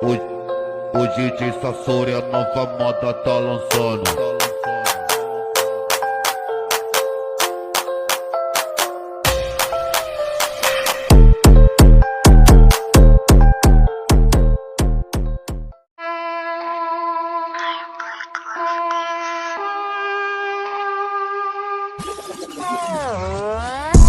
O DJ Sasori, a nova moda tá lançando.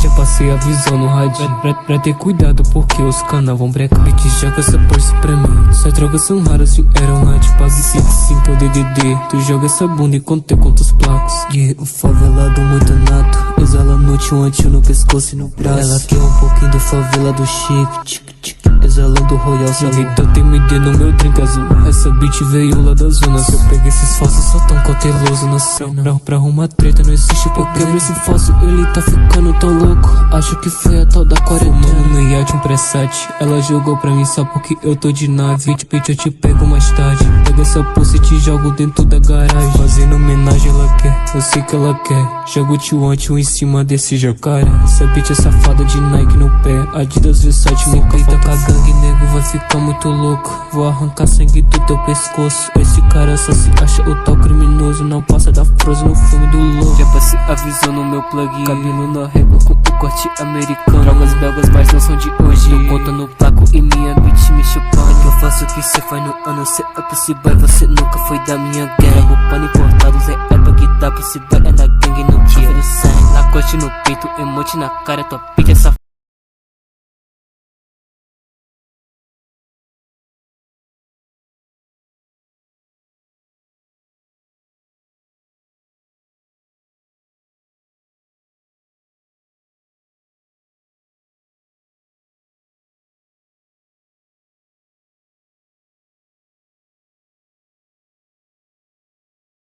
Já passei a visão no radinho pra ter cuidado, porque os canal vão brecar. Bitch, joga essa força pra mim. Suas drogas são raras, vieram lá, te pague 5 é o DDD. Tu joga essa bunda enquanto eu conto os placos. Yeah, o favelado muito nato, exala noite, um antil no pescoço e no braço. Ela quer um pouquinho do favelado chique, exalando o royal salão. Então tem MD no meu drink azul. Essa bitch veio lá da zona. Se eu peguei esses falsos, só tão cauteloso na cena. Pra arrumar treta não existe porque eu quebro esse falso, ele tá ficando tão louco. Acho que foi a tal da quarentena. Mano, no iate um pré-7, ela jogou pra mim só porque eu tô de nave. Bitch, eu te pego mais tarde. Pega essa pulsa e te jogo dentro da garagem. Fazendo homenagem ela quer, eu sei que ela quer. Jogo o tio anti em cima desse jacaré. Essa bitch é safada de Nike no pé, Adidas Versace no peito. Com a gangue, nego vai ficar muito louco. Vou arrancar sangue do teu pescoço. Esse cara só se acha o tal criminoso. Não passa da Frozen no filme do louco. Já passei a visão no meu plug, cabelo na régua com o corte americano. Drogas belgas, mas não são de hoje. Eu conto no placo e minha bitch me chupando. É que eu faço o que cê faz no ano. Cê é possível, você nunca foi da minha gang. Trago pano importado, Zé é pra que dá possível. É na gangue, não tira do sangue. Lacoste no peito, emote na cara, tua bitch é safada.